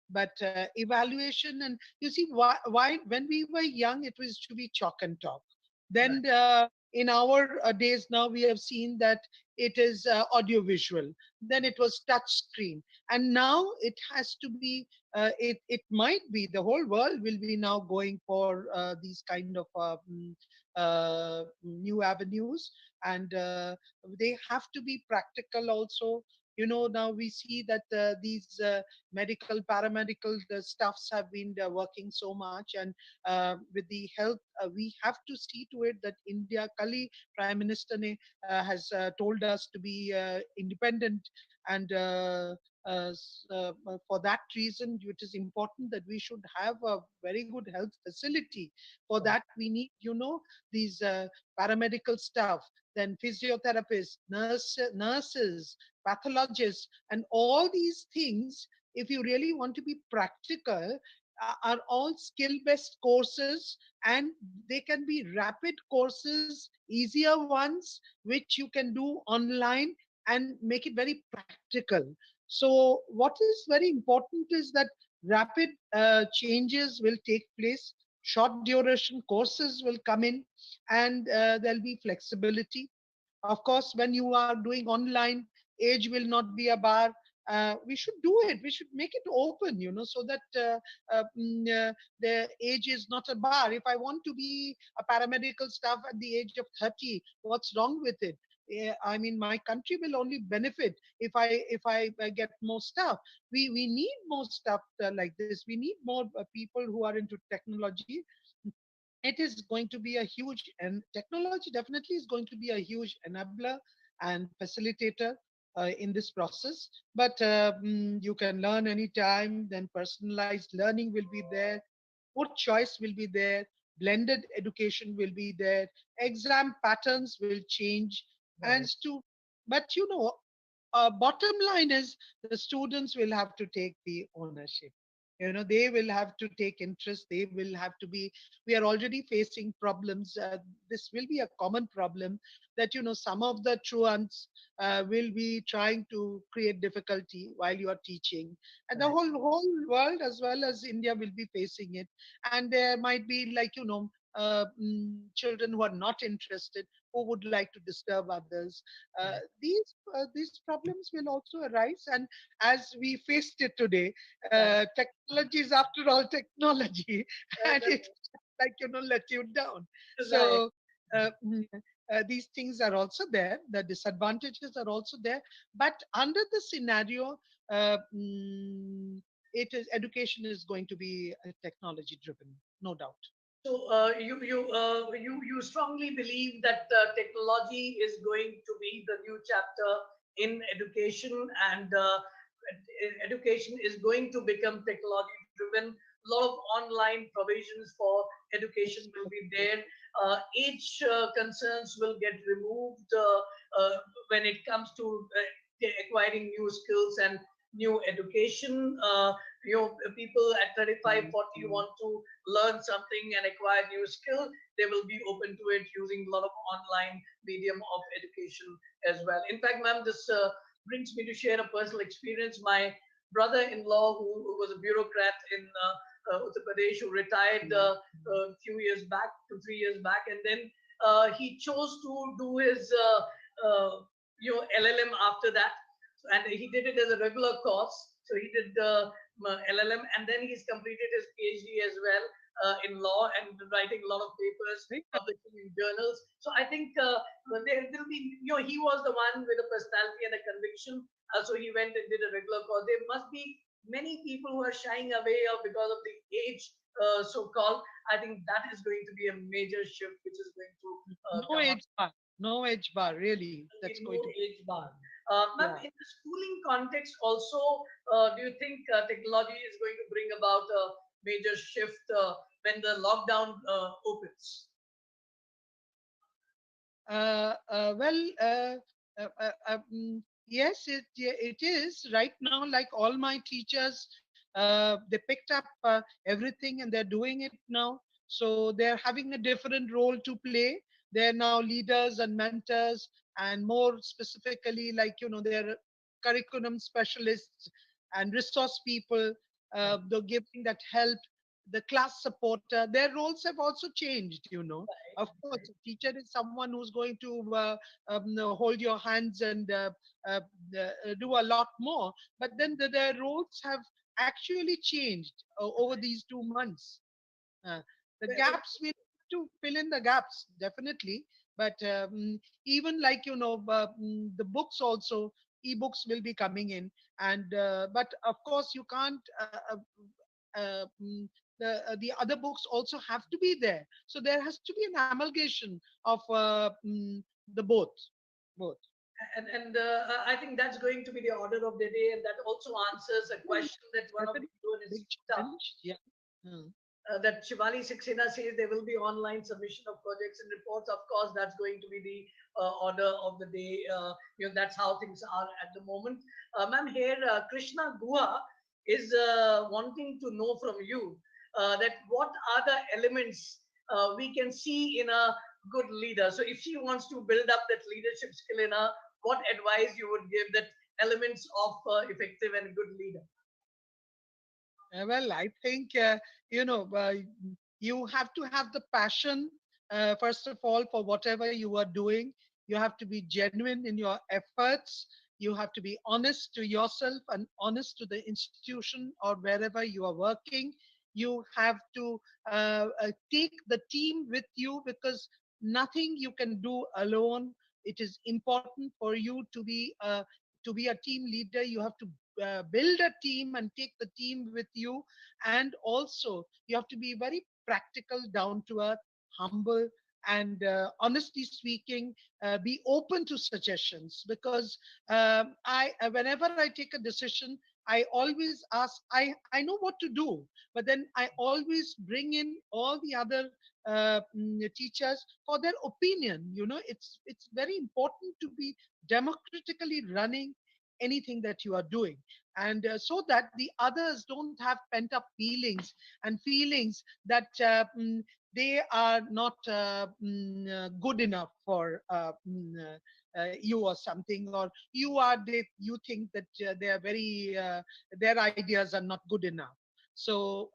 but evaluation. And you see, why when we were young it was to be chalk and talk. right, Then in our days now we have seen that it is audio visual, then it was touch screen, and now it has to be it might be the whole world will be now going for these kind of new avenues. And they have to be practical also. Now we see that these medical paramedical staffs have been working so much. And with the health, we have to see to it that India Kali Prime Minister ne has told us to be independent. And for that reason it is important that we should have a very good health facility. For right, that we need, these paramedical staff, then physiotherapists, nurses, pathologists, and all these things. If you really want to be practical, are all skill based courses, and they can be rapid courses, easier ones, which you can do online and make it very practical. So what is very important is that rapid changes will take place, short duration courses will come in, and there'll be flexibility. Of course, when you are doing online, age will not be a bar. We should do it. We should make it open, so that the age is not a bar. If I want to be a paramedical staff at the age of 30, what's wrong with it? I mean, my country will only benefit if I get more staff. We need more stuff like this. We need more people who are into technology. It is going to be a huge, and technology definitely is going to be a huge enabler and facilitator in this process. But you can learn anytime. Then personalized learning will be there, food choice will be there, blended education will be there, exam patterns will change. And Right. but bottom line is the students will have to take the ownership. They will have to take interest. They will have to be. We are already facing problems. This will be a common problem, that some of the truants will be trying to create difficulty while you are teaching, and the Right. whole world as well as India will be facing it. And there might be, like, children who are not interested, who would like to disturb others. uh, Right. these problems will also arise, and as we faced it today, Right. technology is after all technology, Right. and it, like, let you down. Right. So these things are also there. The disadvantages are also there, but under the scenario, uh, mm, it is education is going to be technology driven, no doubt. So you strongly believe that technology is going to be the new chapter in education, and education is going to become technology driven. A lot of online provisions for education will be there. Age concerns will get removed when it comes to acquiring new skills and new education. People at 35, 40 want to learn something and acquire new skill. They will be open to it using a lot of online medium of education as well. In fact, ma'am, this brings me to share a personal experience. My brother-in-law, who was a bureaucrat in Uttar Pradesh, who retired a few years back, 2 3 years back, and then he chose to do his LLM after that, and he did it as a regular course. So he did LLM, and then he's completed his PhD as well in law, and writing a lot of papers, Right? publishing in journals. So I think there will be, he was the one with a personality and a conviction. So he went and did a regular course. There must be many people who are shying away because of the age, so-called. I think that is going to be a major shift which is going to No come up. age bar. No age bar, really. That's In going no to be. age bar. Ma'am, Yeah. in the schooling context also, do you think technology is going to bring about a major shift when the lockdown opens? Well, yes, it is right now. Like all my teachers, they picked up everything and they're doing it now. So they're having a different role to play. They're now leaders and mentors, and more specifically, like, they're curriculum specialists and resource people. Right, They're giving that help. The class supporter. Their roles have also changed. Of course, right, a teacher is someone who's going to hold your hands and uh, do a lot more. But then their roles have actually changed over right. these 2 months. Uh, the Very gaps, we have to fill in the gaps, definitely. But even, like, the books also, ebooks will be coming in. And but of course, you can't. The other books also have to be there. So there has to be an amalgamation of the both. I think that's going to be the order of the day, and that also answers a Yeah, question that it's one of the definitely a students big picked up. challenge. Yeah. Mm. That Shivali Saxena says there will be online submission of projects and reports. Of course, that's going to be the order of the day. That's how things are at the moment. Ma'am, here Krishna Guha is wanting to know from you that what are the elements we can see in a good leader. So if she wants to build up that leadership skill in her, what advice you would give that elements of effective and good leader? Well, I think, you have to have the passion, first of all, for whatever you are doing. You have to be genuine in your efforts. You have to be honest to yourself and honest to the institution or wherever you are working. You have to take the team with you, because nothing you can do alone. It is important for you to be a team leader. You have to build a team and take the team with you. And also you have to be very practical, down to earth, humble, and honestly speaking, be open to suggestions. Because I whenever I take a decision, I always ask, I know what to do, but then I always bring in all the other teachers for their opinion. It's very important to be democratically running anything that you are doing, and so that the others don't have pent up feelings and feelings that they are not good enough for you or something, or you think that they are very their ideas are not good enough. So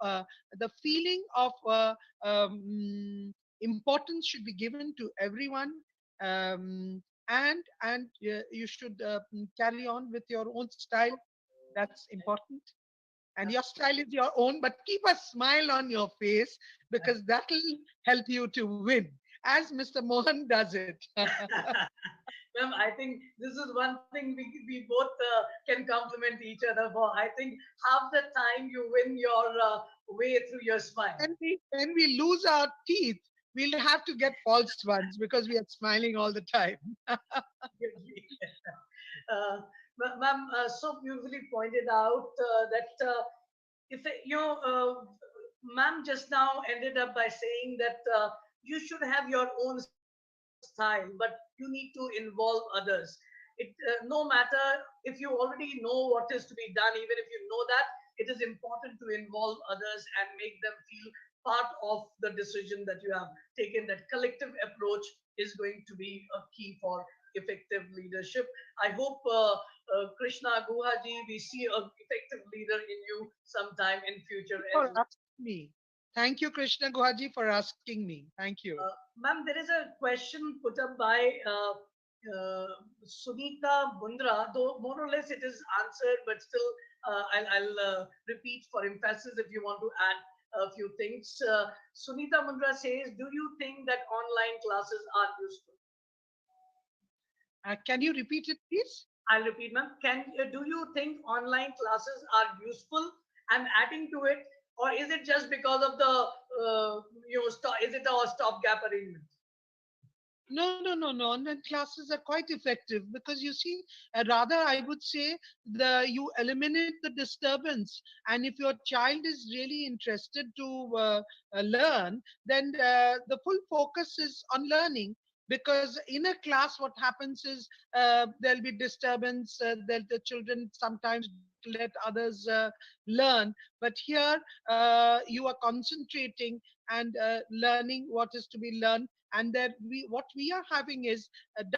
the feeling of importance should be given to everyone. And you should carry on with your own style. That's important. And your style is your own, but keep a smile on your face, because that'll help you to win, as Mr. Mohan does it. Ma'am, I think this is one thing we both can compliment each other for. I think half the time you win your way through your smile. When we lose our teeth, we'll have to get false ones, because we are smiling all the time. uh, Ma'am, so beautifully pointed out that if ma'am just now ended up by saying that you should have your own style, but you need to involve others. No matter if you already know what is to be done, even if you know that, it is important to involve others and make them feel part of the decision that you have taken. That collective approach is going to be a key for effective leadership. I hope Krishna Guhaji, we see a effective leader in you sometime in future as For well. asking me. Thank you, Krishna Guhaji, for asking me. Thank you. Ma'am, there is a question put up by Sunita Bundra, though more or less it is answered, but still I'll repeat for emphasis if you want to add a few things. Sunita Bundra says, do you think that online classes are useful? Can you repeat it, please? I'll repeat, ma'am. Do you think online classes are useful? I'm adding to it, or is it just because of the is it a stopgap arrangement? No, no, no, no. Online classes are quite effective, because you see, rather I would say you eliminate the disturbance, and if your child is really interested to learn, then the full focus is on learning. Because in a class, what happens is there'll be disturbance. That the children sometimes don't let others learn, but here you are concentrating and learning what is to be learned. And that what we are having is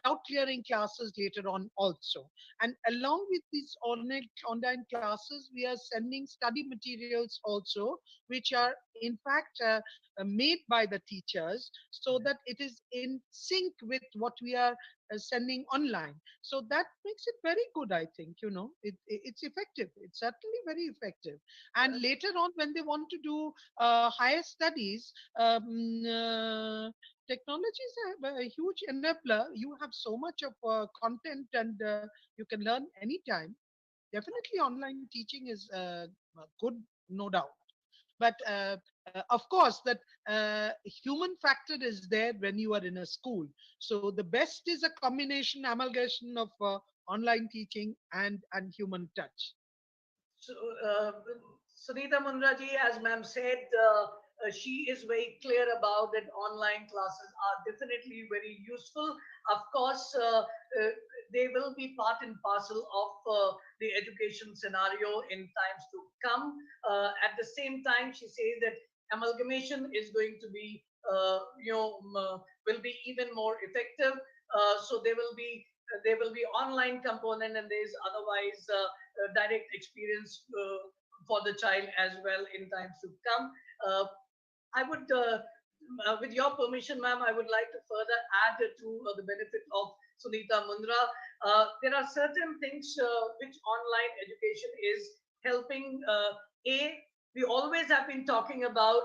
doubt clearing classes later on also. And along with these online classes, we are sending study materials also, which are in fact made by the teachers, so that it is in sync with what we are sending online. So that makes it very good, I think. It's effective. It's certainly very effective. And later on, when they want to do higher studies, technology is a huge enabler. You have so much of content, and you can learn anytime. Definitely, online teaching is good, no doubt. But of course, that human factor is there when you are in a school. So the best is a combination, amalgamation of online teaching and human touch. So, Sunita Munraji, as ma'am said, she is very clear about that online classes are definitely very useful. Of course, they will be part and parcel of the education scenario in times to come. At the same time, she says that amalgamation is going to be, will be even more effective. So there will be online component, and there is otherwise direct experience for the child as well in times to come. Uh, I would, with your permission, ma'am, I would like to further add to the benefit of Sunita Mundra. There are certain things which online education is helping. We always have been talking about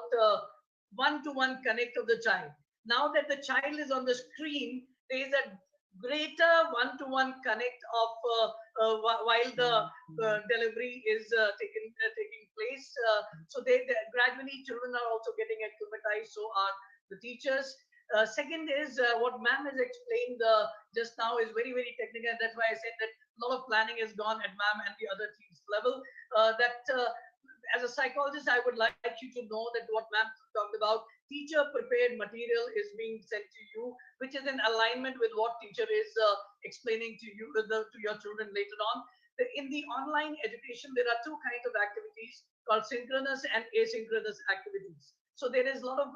one-to-one connect of the child. Now that the child is on the screen, there is a greater one-to-one connect of while the delivery is taking place. So they gradually children are also getting acclimatized. So are the teachers. Second is what ma'am has explained just now is very very technical. And that's why I said that a lot of planning is gone at ma'am and the other teams level. That as a psychologist, I would like you to know that what ma'am talked about, teacher prepared material is being sent to you, which is in alignment with what teacher is explaining to you to your children later on. In the online education, there are two kinds of activities called synchronous and asynchronous activities. So there is a lot of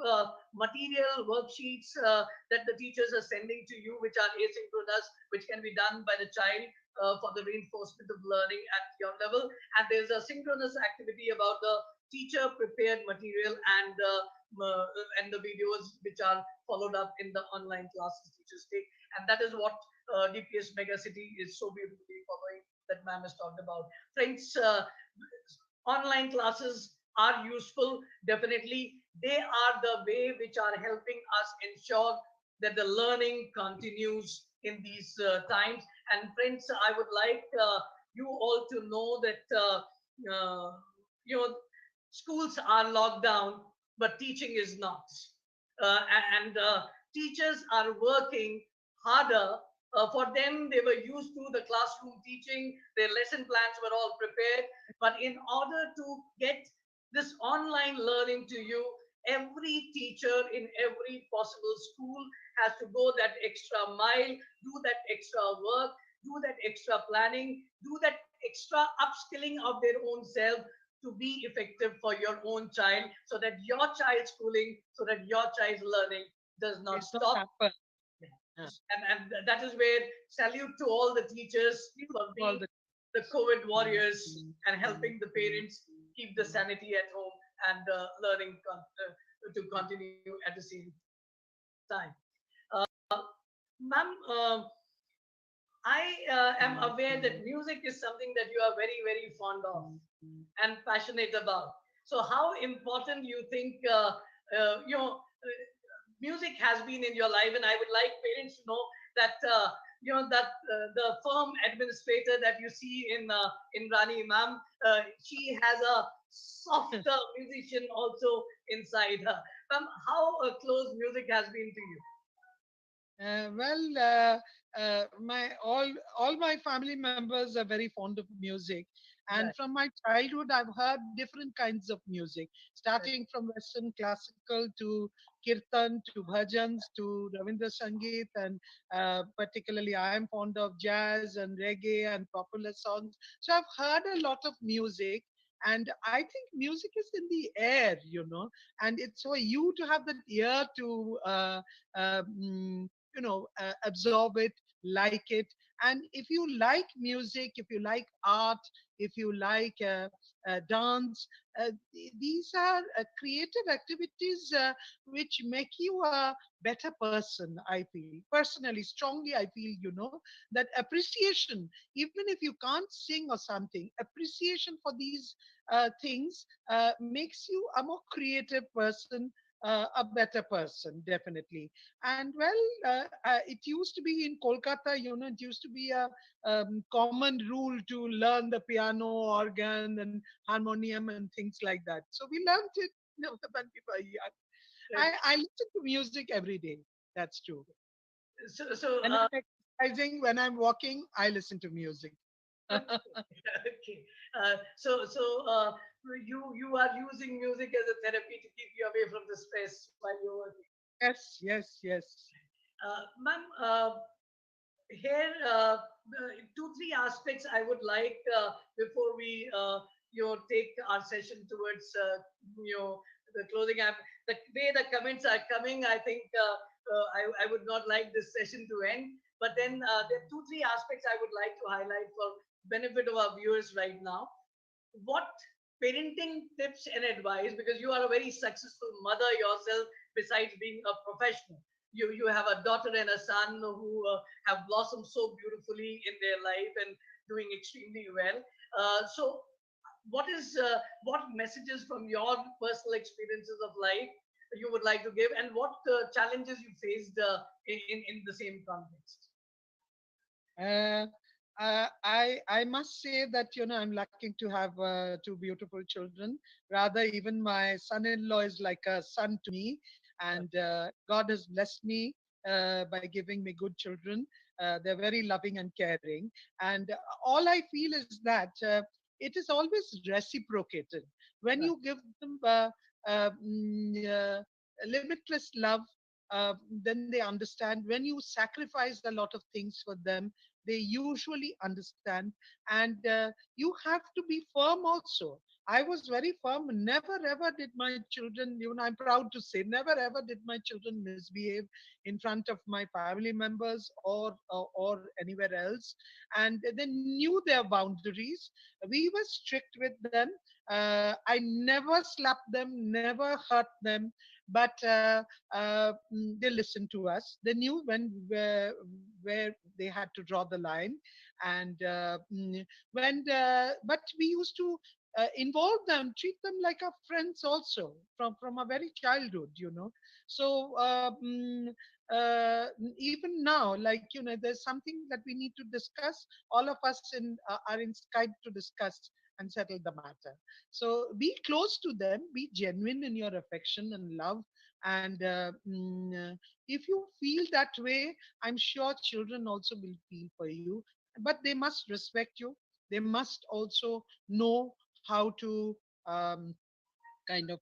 material worksheets that the teachers are sending to you, which are asynchronous, which can be done by the child for the reinforcement of learning at your level. And there's a synchronous activity about the teacher prepared material and the videos which are followed up in the online classes teachers take. And that is what DPS Megacity is so beautifully following that ma'am has talked about. Friends, online classes are useful, definitely. They are the way which are helping us ensure that the learning continues in these times. And friends, I would like you all to know that uh, you know schools are locked down, but teaching is not. And teachers are working harder. For them, they were used to the classroom teaching, their lesson plans were all prepared. But in order to get this online learning to you, every teacher in every possible school has to go that extra mile, do that extra work, do that extra planning, do that extra upskilling of their own self to be effective for your own child, so that your child's schooling, so that your child's learning does not It's not stop. happen. Yeah. And that is where salute to all the teachers for All being the the COVID warriors and helping the parents keep the sanity at home and learning to continue at the same time. Ma'am, I am aware that music is something that you are very, very fond of and passionate about. So, how important you think music has been in your life? And I would like parents to know that the firm administrator that you see in Rani Ma'am, she has a softer musician also inside her. Ma'am, how close music has been to you? Well, my all my family members are very fond of music, and Right, from my childhood, I've heard different kinds of music, right, starting from Western classical to kirtan to bhajans to Ravindra Sangeet, and particularly I am fond of jazz and reggae and popular songs. So I've heard a lot of music. And I think music is in the air, and it's for you to have that ear to absorb it, like it. And if you like music, if you like art, if you like dance, these are creative activities which make you a better person. I feel personally, strongly, I feel, that appreciation, even if you can't sing or something, appreciation for these things makes you a more creative person, a better person, definitely. And well, it used to be in Kolkata, it used to be a common rule to learn the piano, organ, and harmonium and things like that. So we learned it, when we were young. right. I listen to music every day. That's true. So, When I'm exercising, when I'm walking, I listen to music. okay. Okay. So, you are using music as a therapy to keep you away from the stress while you're working. Yes, yes, yes. Ma'am, here two three aspects I would like before we take our session towards the closing. The way the comments are coming, I think I would not like this session to end. But then there are two three aspects I would like to highlight for benefit of our viewers right now. What parenting tips and advice, because you are a very successful mother yourself besides being a professional. You have a daughter and a son who have blossomed so beautifully in their life and doing extremely well. So what messages from your personal experiences of life you would like to give, and what challenges you faced in the same context? Uh, I must say that I'm lucky to have two beautiful children. Rather, even my son-in-law is like a son to me, and God has blessed me by giving me good children. They're very loving and caring, and all I feel is that it is always reciprocated when Right. you give them limitless love. Then they understand. When you sacrifice a lot of things for them, they usually understand. And you have to be firm also. I was very firm. Never ever did my children, I'm proud to say, never ever did my children misbehave in front of my family members or anywhere else. And they knew their boundaries. We were strict with them. I never slapped them, never hurt them, but they listened to us. They knew where they had to draw the line. And but we used to involve them, treat them like our friends also from a very childhood. So even now, like, there's something that we need to discuss. All of us are in Skype to discuss and settle the matter. So be close to them, be genuine in your affection and love. And if you feel that way, I'm sure children also will feel for you. But they must respect you. They must also know how to kind of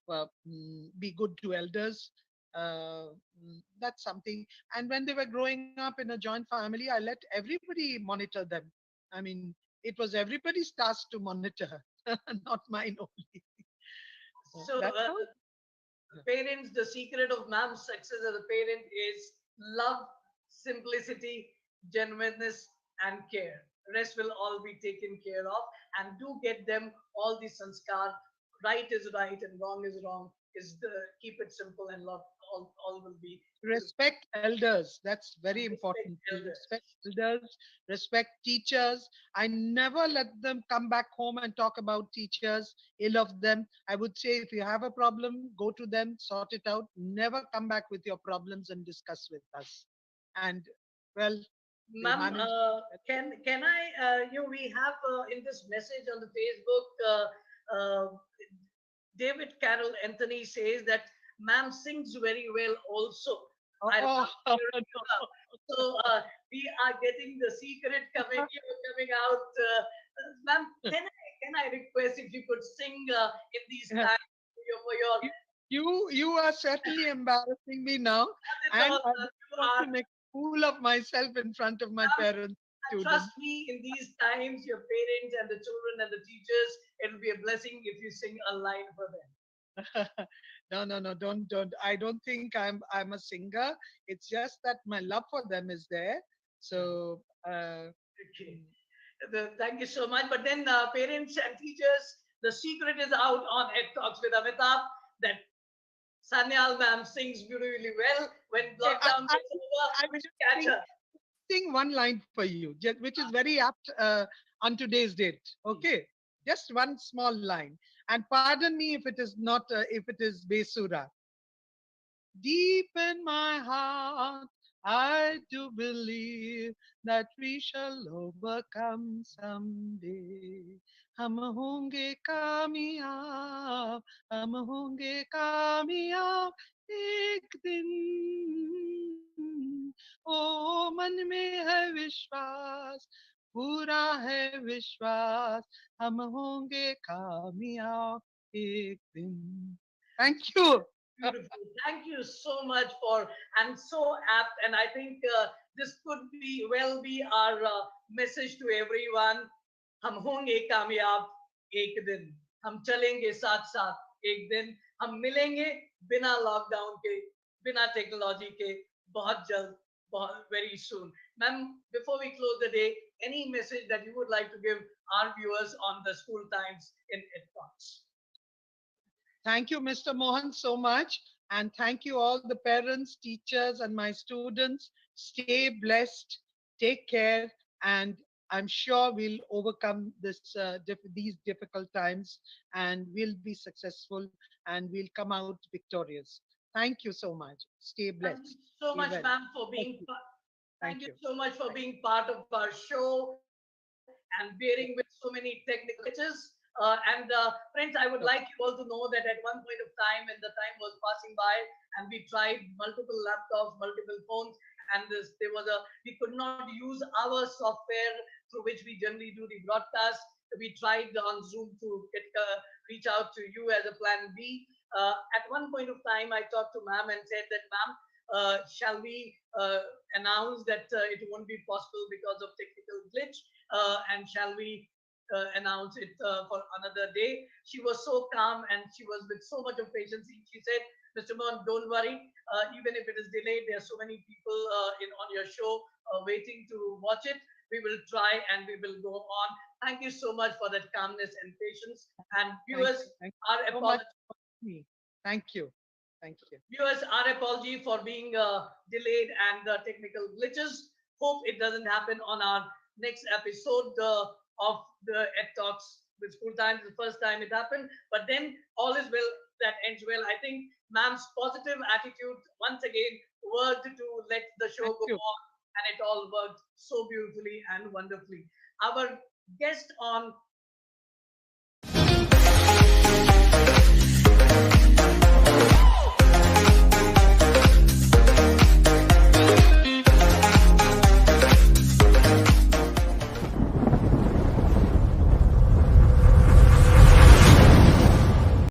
be good to elders. That's something. And when they were growing up in a joint family, I let everybody monitor them. I mean, it was everybody's task to monitor, not mine only. So That's how. parents, the secret of ma'am's success as a parent is love, simplicity, genuineness, and care. Rest will all be taken care of, and do get them all the sanskar. Right is right and wrong is wrong. Is the keep it simple, and love all will be beautiful. Respect elders. That's very And respect important. To respect elders. elders, respect teachers. I never let them come back home and talk about teachers, ill of them. I would say, if you have a problem, go to them, sort it out. Never come back with your problems and discuss with us. And well, they Ma'am, manage. can I? We have in this message on the Facebook. David Carroll Anthony says that ma'am sings very well also. I Oh, love hearing you, ma'am. So we are getting the secret coming out. Ma'am, can I request if you could sing in these no. times for your You are certainly embarrassing me now, not at and all, I ma'am. don't want to make a fool of myself in front of my Ma'am, parents and trust students. me, in these times, your parents and the children and the teachers, it will be a blessing if you sing a line for them. No, no, no, don't. I don't think I'm a singer. It's just that my love for them is there. So Okay. mm, Thank you so much. But then, parents and teachers, the secret is out on Ed Talks with Amitabh that Sanyal ma'am sings beautifully well. When okay, lockdown gets over, I we will should catch her. sing one line for you, which is very apt on today's date. Okay, just one small line. And pardon me if it is not, if it is Besura. Deep in my heart, I do believe that we shall overcome someday. हम होंगे कामयाब, हम होंगे कामयाब एक दिन. ओ मन में है विश्वास, पूरा है विश्वास हम होंगे कामयाब एक दिन. Thank you. Beautiful. Thank you so much for, and so apt. And I think this could be well be our message to everyone. हम होंगे कामयाब एक दिन, हम चलेंगे साथ साथ एक दिन, हम मिलेंगे बिना लॉकडाउन के, बिना टेक्नोलॉजी के, बहुत जल्द, बहुत very soon. Ma'am, before we close the day, any message that you would like to give our viewers on the school times in advance? Thank you, Mr. Mohan, so much. And thank you, all the parents, teachers, and my students. Stay blessed, take care, and I'm sure we'll overcome these difficult times and we'll be successful and we'll come out victorious. Thank you so much. Stay Thank you blessed. so Stay much, well. ma'am, for Thank being you. thank Thank you you. so much for Thank being part of our show and bearing with so many technical glitches. Friends, I would you. like you all to know that at one point of time, when the time was passing by, and we tried multiple laptops, multiple phones, and there was a we could not use our software through which we generally do the broadcast. We tried on Zoom to reach out to you as a plan B. At one point of time, I talked to ma'am and said that, ma'am, shall we announce that it won't be possible because of technical glitch, and shall we announce it for another day? She was so calm and she was with so much of patience. She said, Mr. Mohan, don't worry. Even if it is delayed, there are so many people in on your show waiting to watch it. We will try and we will go on. Thank you so much for that calmness and patience. And Thank viewers, you. Thank our you so much apologies. for me. Thank you. Thank you. Viewers, our apology for being delayed and the technical glitches. Hope it doesn't happen on our next episode of the Ed Talks with School Times. The first time it happened, but then all is well that ends well. I think ma'am's positive attitude once again worked to let the show Thank go you. on, and it all worked so beautifully and wonderfully. Our guest on